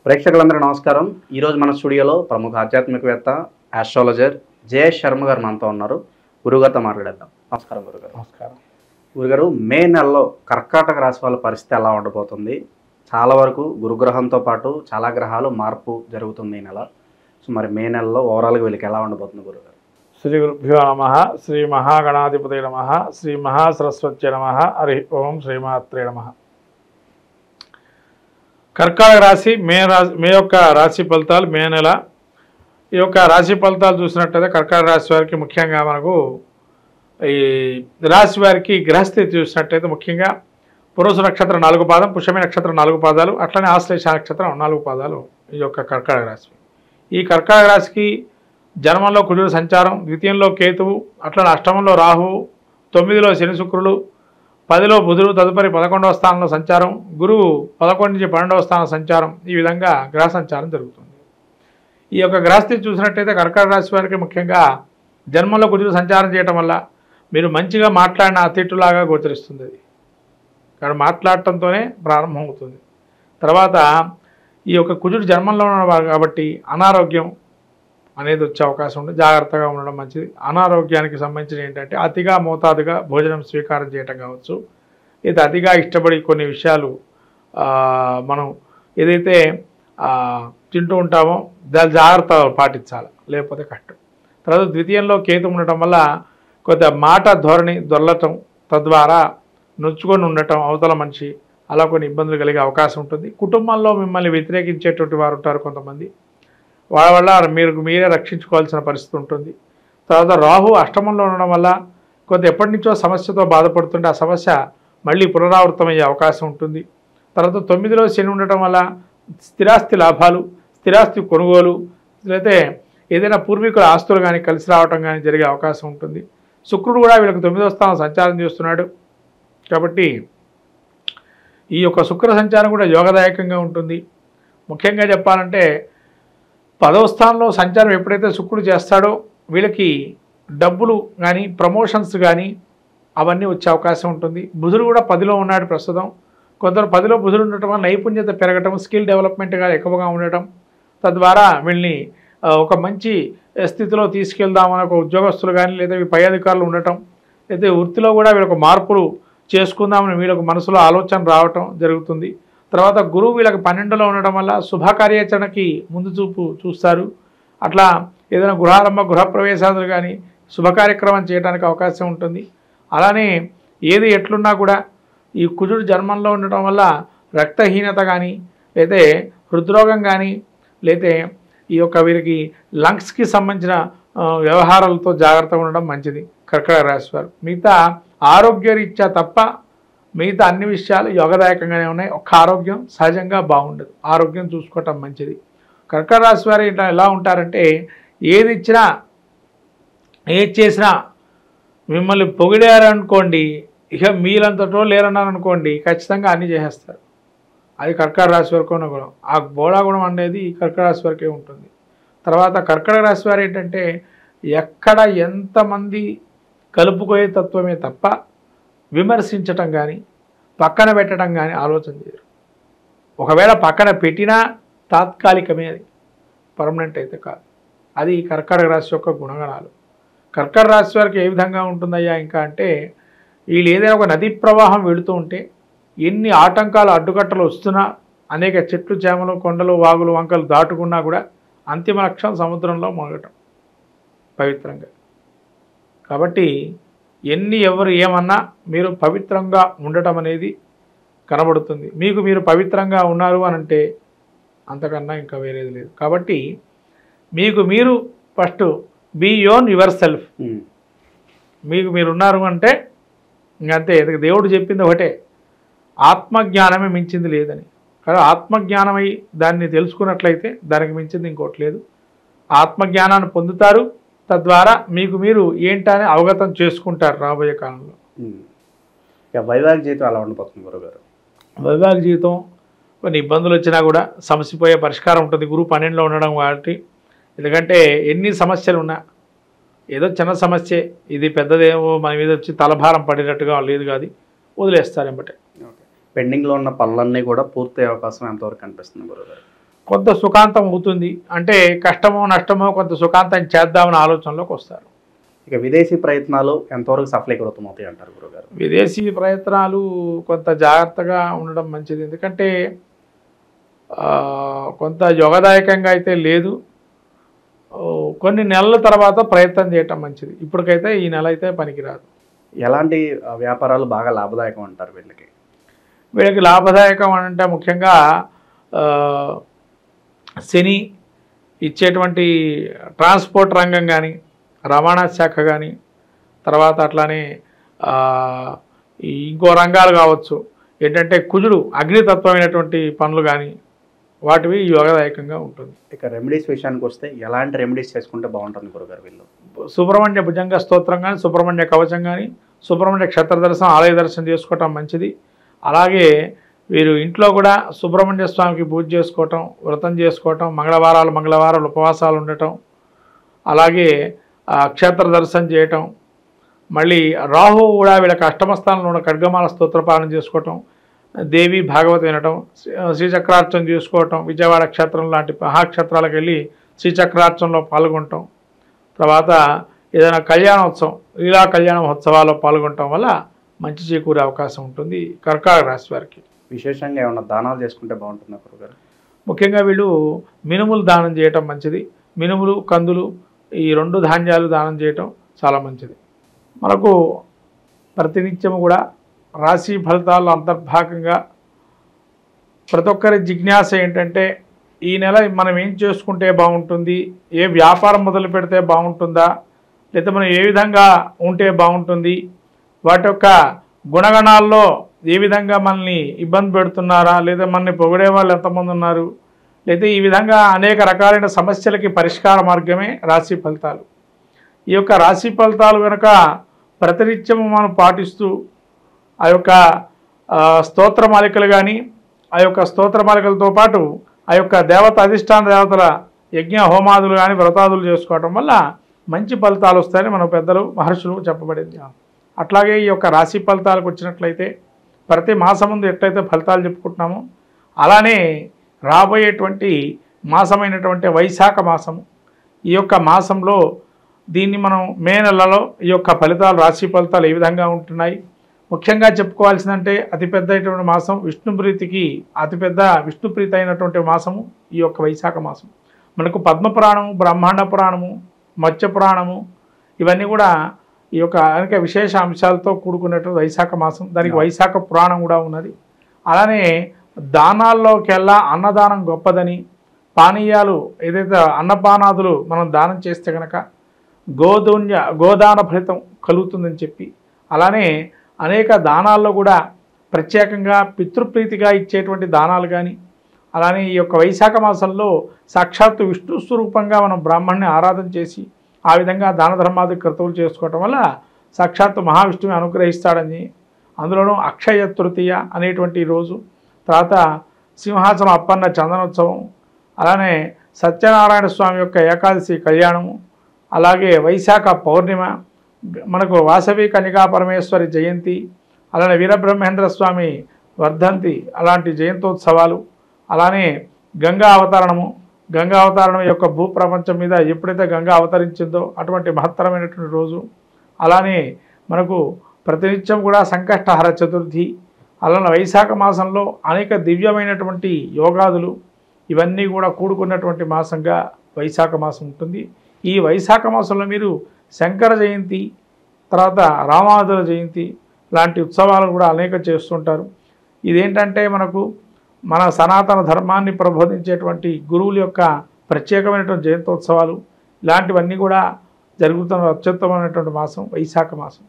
ప్రేక్షకులందరూ నమస్కారం. ఈరోజు మన స్టూడియోలో ప్రముఖ ఆధ్యాత్మికవేత్త ఆస్ట్రాలజర్ జయేష్ శర్మ గారు మనతో ఉన్నారు. గురుగారితో మాట్లాడేద్దాం. నమస్కారం గురుగారు. నమస్కారం. గురుగారు, మే నెలలో కర్కాటక రాశి వాళ్ళ పరిస్థితి ఎలా ఉండబోతుంది? చాలా వరకు గురుగ్రహంతో పాటు చాలా గ్రహాలు మార్పు జరుగుతుంది ఈ నెల. సో మరి మే నెలలో ఓవరాల్గా వీళ్ళకి ఎలా ఉండబోతుంది గురుగారు? శ్రీ గురుభ్యో నమ. శ్రీ మహాగణాధిపతి నమ. శ్రీ మహాసరస్వత్య నమ. హరి ఓం శ్రీమాత్రే నమ. కర్కాటక రాశి మే యొక్క రాశి ఫలితాలు మే నెల. ఈ యొక్క రాశి ఫలితాలు చూసినట్టయితే కర్కాటక రాశి వారికి ముఖ్యంగా మనకు ఈ రాశి వారికి గ్రహస్థితి చూసినట్టయితే ముఖ్యంగా పురుష నక్షత్రం 4 పాదం, పుష్యమి నక్షత్రం 4 పాదాలు, అట్లనే ఆశ్లేష నక్షత్రం 4 పాదాలు ఈ యొక్క కర్కాటక రాశి. ఈ కర్కాటక రాశికి జన్మంలో కుజుడు సంచారం, ద్వితీయంలో కేతువు, అట్లనే అష్టమంలో రాహువు, 9లో శని శుక్రులు, 10లో బుధుడు, తదుపరి 11వ స్థానంలో సంచారం, గురువు 11 నుంచి 12వ స్థానం సంచారం. ఈ విధంగా గ్రహ సంచారం జరుగుతుంది. ఈ యొక్క గ్రహస్థితి చూసినట్టయితే కర్కాటక రాశి వారికి ముఖ్యంగా జన్మంలో కుజుడు సంచారం చేయటం వల్ల మీరు మంచిగా మాట్లాడిన అతిథులాగా గోచరిస్తుంది. అది ఇక్కడ మాట్లాడటంతోనే ప్రారంభమవుతుంది. తర్వాత ఈ యొక్క కుజుడు జన్మంలో ఉన్నవారు కాబట్టి అనారోగ్యం అనేది వచ్చే అవకాశం ఉంది. జాగ్రత్తగా ఉండడం మంచిది. అనారోగ్యానికి సంబంధించిన ఏంటంటే అతిగా మోతాదుగా భోజనం స్వీకారం చేయటం కావచ్చు, లేదా అతిగా ఇష్టపడి కొన్ని విషయాలు మనం ఏదైతే తింటూ ఉంటామో దాని జాగ్రత్త పాటించాలి, లేకపోతే కష్టం. తర్వాత ద్వితీయంలో కేతు ఉండటం వల్ల కొద్దిగా మాట ధోరణి దొరలటం, తద్వారా నొచ్చుకొని ఉండటం అవతల మనిషి, అలా కొన్ని ఇబ్బందులు కలిగే అవకాశం ఉంటుంది. కుటుంబంలో మిమ్మల్ని వ్యతిరేకించేటువంటి వారు ఉంటారు కొంతమంది, వాళ్ళ వల్ల మీరే రక్షించుకోవాల్సిన పరిస్థితి ఉంటుంది. తర్వాత రాహు అష్టమంలో ఉండడం వల్ల కొంత ఎప్పటి నుంచో సమస్యతో బాధపడుతుంటే ఆ సమస్య మళ్ళీ పునరావృతమయ్యే అవకాశం ఉంటుంది. తర్వాత 9లో శని ఉండటం వల్ల స్థిరాస్తి లాభాలు, స్థిరాస్తి కొనుగోలు, లేకపోతే ఏదైనా పూర్వీకుల ఆస్తులు కానీ కలిసి రావటం కానీ జరిగే అవకాశం ఉంటుంది. శుక్రుడు కూడా వీళ్ళకి 9వ స్థానం సంచారం చేస్తున్నాడు కాబట్టి ఈ యొక్క శుక్ర సంచారం కూడా యోగదాయకంగా ఉంటుంది. ముఖ్యంగా చెప్పాలంటే 10వ స్థానంలో సంచారం ఎప్పుడైతే శుక్రుడు చేస్తాడో వీళ్ళకి డబ్బులు కానీ ప్రమోషన్స్ కానీ అవన్నీ వచ్చే అవకాశం ఉంటుంది. బుధుడు కూడా 10లో ఉన్నాడు ప్రస్తుతం. కొందరు 10లో బుధుడు ఉండటం వల్ల నైపుణ్యత పెరగటం, స్కిల్ డెవలప్మెంట్గా ఎక్కువగా ఉండటం, తద్వారా వీళ్ళని ఒక మంచి స్థితిలో తీసుకెళ్దామని ఒక ఉద్యోగస్తులు కానీ లేదా పై అధికారులు ఉండటం, లేదా వృత్తిలో కూడా వీళ్ళకు మార్పులు చేసుకుందామని వీళ్ళకు మనసులో ఆలోచన రావటం జరుగుతుంది. తర్వాత గురువు వీళ్ళకి 12లో ఉండడం వల్ల శుభకార్యాచరణకి ముందు చూపు చూస్తారు. అట్లా ఏదైనా గృహారంభ గృహప్రవేశాలు కానీ శుభకార్యక్రమం చేయడానికి అవకాశం ఉంటుంది. అలానే ఏది ఎట్లున్నా కూడా ఈ కుజుడు జన్మంలో ఉండటం వల్ల రక్తహీనత కానీ, లేదా హృద్రోగం కానీ, లేదా ఈ యొక్క వీరికి లంగ్స్కి సంబంధించిన వ్యవహారాలతో జాగ్రత్తగా ఉండడం మంచిది కర్కాటక రాశి వారు. మిగతా ఆరోగ్యరీత్యా తప్ప మిగతా అన్ని విషయాలు యోగదాయకంగానే ఉన్నాయి. ఒక్క ఆరోగ్యం సహజంగా బాగుండదు. ఆరోగ్యం చూసుకోవటం మంచిది. కర్కాటక రాశి వారు ఎలా ఉంటారంటే ఏది ఇచ్చినా ఏది చేసినా మిమ్మల్ని పొగిడారనుకోండి, ఇక మీరంతటో లేరన్నారనుకోండి, ఖచ్చితంగా అన్నీ చేసేస్తారు. అది కర్కాటక రాశి వారికి ఉన్న గుణం. ఆ బోడా గుణం అనేది కర్కాటక రాశి వారికే ఉంటుంది. తర్వాత కర్కాటక రాశి వారు ఏంటంటే ఎక్కడ ఎంతమంది కలుపుకోయే తత్వమే తప్ప విమర్శించటం కానీ పక్కన పెట్టడం కానీ ఆలోచన చేయరు. ఒకవేళ పక్కన పెట్టినా తాత్కాలికమే, అది పర్మనెంట్ అయితే కాదు. అది కర్కాటక రాశి యొక్క గుణగణాలు. కర్కాటక రాశి వారికి ఏ విధంగా ఉంటుందయ్యా ఇంకా అంటే వీళ్ళు ఏదైనా ఒక నదీ ప్రవాహం వెళుతూ ఉంటే ఎన్ని ఆటంకాలు అడ్డుకట్టలు వస్తున్నా, అనేక చెట్లు చేమలు కొండలు వాగులు వంకలు దాటుకున్నా కూడా అంతిమ లక్ష్యం సముద్రంలో మునగటం పవిత్రంగా. కాబట్టి ఎవరు ఏమన్నా మీరు పవిత్రంగా ఉండటం అనేది కనబడుతుంది. మీరు పవిత్రంగా ఉన్నారు అని అంటే అంతకన్నా ఇంకా వేరేది లేదు. కాబట్టి మీరు first be own yourself. మీరు ఉన్నారు అంటే ఇంకంతే. దేవుడు చెప్పింది ఒకటే, ఆత్మజ్ఞానమే మించింది లేదని. కానీ ఆత్మజ్ఞానమై దాన్ని తెలుసుకున్నట్లయితే దానికి మించింది ఇంకోటి లేదు. ఆత్మజ్ఞానాన్ని పొందుతారు, తద్వారా మీరు ఏంటని అవగతం చేసుకుంటారు రాబోయే కాలంలో. వైవాహిక జీవితం అలా ఉండిపోతుంది గురుగారు. వైవాహిక జీవితం కొన్ని ఇబ్బందులు వచ్చినా కూడా సమసిపోయే పరిష్కారం ఉంటుంది. గురువు 12లో ఉండడం కాబట్టి. ఎందుకంటే ఎన్ని సమస్యలు ఉన్నా ఏదో చిన్న సమస్య, ఇది పెద్దదేమో మన మీద వచ్చి తలభారం పడినట్టుగా లేదు, కాదు వదిలేస్తారు ఎంబటే. పెండింగ్లో ఉన్న పనులన్నీ కూడా పూర్తయ్యే అవకాశం ఎంతవరకు కనిపిస్తుంది గురుగారు? కొంత సుఖాంతం అవుతుంది. అంటే కష్టమో నష్టమో కొంత సుఖాంతం చేద్దామని ఆలోచనలోకి వస్తారు. ఇక విదేశీ ప్రయత్నాలు ఎంతవరకు సఫలీకృతం అవుతాయి అంటారు గురుగారు? విదేశీ ప్రయత్నాలు కొంత జాగ్రత్తగా ఉండడం మంచిది. ఎందుకంటే కొంత యోగదాయకంగా అయితే లేదు. కొన్ని నెలల తర్వాత ప్రయత్నం చేయటం మంచిది. ఇప్పటికైతే ఈ నెల అయితే పనికిరాదు. ఎలాంటి వ్యాపారాలు బాగా లాభదాయకం అంటారు వీళ్ళకి? వీళ్ళకి లాభదాయకం అంటే ముఖ్యంగా శని ఇచ్చేటువంటి ట్రాన్స్పోర్ట్ రంగం కానీ, రవాణా శాఖ కానీ, తర్వాత అట్లానే ఇంకో రంగాలు కావచ్చు. ఏంటంటే కుజుడు అగ్నితత్వమైనటువంటి పనులు కానీ వాటివి యోగదాయకంగా ఉంటుంది. ఇక రెమెడీస్ విషయానికి వస్తే ఎలాంటి రెమెడీస్ చేసుకుంటే బాగుంటుంది గురుగారు వీళ్ళు? సుబ్రహ్మణ్య భుజంగ స్తోత్రం కానీ, సుబ్రహ్మణ్య కవచం కానీ, సుబ్రహ్మణ్య క్షేత్ర దర్శనం, ఆలయ దర్శనం చేసుకోవటం మంచిది. అలాగే వీరు ఇంట్లో కూడా సుబ్రహ్మణ్య స్వామికి పూజ చేసుకోవటం, వ్రతం చేసుకోవటం, మంగళవారాలు ఉపవాసాలు ఉండటం, అలాగే క్షేత్ర దర్శనం చేయటం, మళ్ళీ రాహు కూడా వీళ్ళకి అష్టమస్థానంలో ఉన్న ఖడ్గమాల స్తోత్రపాలన చేసుకోవటం, దేవి భాగవత వినటం, శ్రీచక్రార్చన చేసుకోవటం, విజయవాడ క్షేత్రం లాంటి మహాక్షేత్రాలకు వెళ్ళి శ్రీచక్రార్చనలో పాల్గొనటం, తర్వాత ఏదైనా కళ్యాణోత్సవం, లీలా కళ్యాణ మహోత్సవాల్లో పాల్గొనటం వల్ల మంచి చేకూరే అవకాశం ఉంటుంది కర్కాటక రాశి వారికి. విశేషంగా ఏమైనా దానాలు చేసుకుంటే బాగుంటుందా గురుగారు? ముఖ్యంగా వీళ్ళు మినుములు దానం చేయటం మంచిది. మినుములు, కందులు ఈ 2 ధాన్యాలు దానం చేయటం చాలా మంచిది. మనకు ప్రతినిత్యము కూడా రాశి ఫలితాల్లో అంతర్భాగంగా ప్రతి ఒక్కరి జిజ్ఞాస ఏంటంటే ఈ నెల మనం ఏం చేసుకుంటే బాగుంటుంది, ఏ వ్యాపారం మొదలు పెడితే బాగుంటుందా, లేదా మనం ఏ విధంగా ఉంటే బాగుంటుంది, వాటి యొక్క గుణగణాల్లో ఏ విధంగా మనల్ని ఇబ్బంది పెడుతున్నారా, లేదా మనల్ని పొగిడే వాళ్ళు ఎంతమంది ఉన్నారు, లేదా ఈ విధంగా అనేక రకాలైన సమస్యలకి పరిష్కార మార్గమే రాశి ఫలితాలు. ఈ యొక్క రాశి ఫలితాలు కనుక ప్రతినిత్యము మనం పాటిస్తూ ఆ యొక్క స్తోత్రమాలికలు కానీ, ఆ యొక్క స్తోత్రమాలికలతో పాటు ఆ యొక్క దేవత అధిష్టాన దేవతల యజ్ఞ హోమాదులు కానీ వ్రతాదులు చేసుకోవటం వల్ల మంచి ఫలితాలు వస్తాయని మన పెద్దలు మహర్షులు చెప్పబడింది. అట్లాగే ఈ యొక్క రాశి ఫలితాలకు వచ్చినట్లయితే ప్రతి మాసం ముందు ఎట్లయితే ఫలితాలు చెప్పుకుంటున్నామో అలానే రాబోయేటువంటి మాసమైనటువంటి వైశాఖ మాసము, ఈ యొక్క మాసంలో దీన్ని మనం మే నెలలో ఈ యొక్క ఫలితాలు, రాశి ఫలితాలు ఏ విధంగా ఉంటున్నాయి, ముఖ్యంగా చెప్పుకోవాల్సిందంటే అతిపెద్దటువంటి మాసం, విష్ణుప్రీతికి అతిపెద్ద విష్ణుప్రీతి అయినటువంటి మాసము ఈ యొక్క వైశాఖ మాసం. మనకు పద్మపురాణము, బ్రహ్మాండ పురాణము, మత్స్య పురాణము ఇవన్నీ కూడా ఈ యొక్క అనేక విశేష అంశాలతో కూడుకున్నటువంటి వైశాఖ మాసం. దానికి వైశాఖ పురాణం కూడా ఉన్నది. అలానే దానాల్లోకెల్లా అన్నదానం గొప్పదని, పానీయాలు ఏదైతే అన్నపానాదులు మనం దానం చేస్తే కనుక గోదాన ఫలితం కలుగుతుందని చెప్పి, అలానే అనేక దానాల్లో కూడా ప్రత్యేకంగా పితృప్రీతిగా ఇచ్చేటువంటి దానాలు కానీ, అలానే ఈ యొక్క వైశాఖ మాసంలో సాక్షాత్తు విష్ణు స్వరూపంగా మనం బ్రాహ్మణ్ణి ఆరాధన చేసి ఆ విధంగా దాన ధర్మాది క్రతువులు చేసుకోవటం వల్ల సాక్షాత్తు మహావిష్ణువుని అనుగ్రహిస్తాడని, అందులోనూ అక్షయ తృతీయ అనేటువంటి రోజు, తర్వాత సింహాచలం అప్పన్న చందనోత్సవం, అలానే సత్యనారాయణ స్వామి యొక్క ఏకాదశి కళ్యాణము, అలాగే వైశాఖ పౌర్ణిమ, మనకు వాసవి కన్యకా పరమేశ్వరి జయంతి, అలానే వీరబ్రహ్మేంద్ర స్వామి వర్ధంతి, అలాంటి జయంతోత్సవాలు, అలానే గంగా అవతరణము, గంగా అవతరణం యొక్క భూప్రపంచం మీద ఎప్పుడైతే గంగా అవతరించిందో అటువంటి మహత్తరమైనటువంటి రోజు, అలానే మనకు ప్రతినిత్యం కూడా సంకష్టహర చతుర్థి, అలానే వైశాఖ మాసంలో అనేక దివ్యమైనటువంటి యోగాదులు ఇవన్నీ కూడా కూడుకున్నటువంటి మాసంగా వైశాఖ మాసం ఉంటుంది. ఈ వైశాఖ మాసంలో మీరు శంకర జయంతి, తర్వాత రామానుజుల జయంతి లాంటి ఉత్సవాలు కూడా అనేక చేస్తుంటారు. ఇదేంటంటే మనకు మన సనాతన ధర్మాన్ని ప్రబోధించేటువంటి గురువుల యొక్క ప్రత్యేకమైనటువంటి జయంతోత్సవాలు ఇలాంటివన్నీ కూడా జరుగుతున్న అత్యుత్తమైనటువంటి మాసం వైశాఖ మాసం.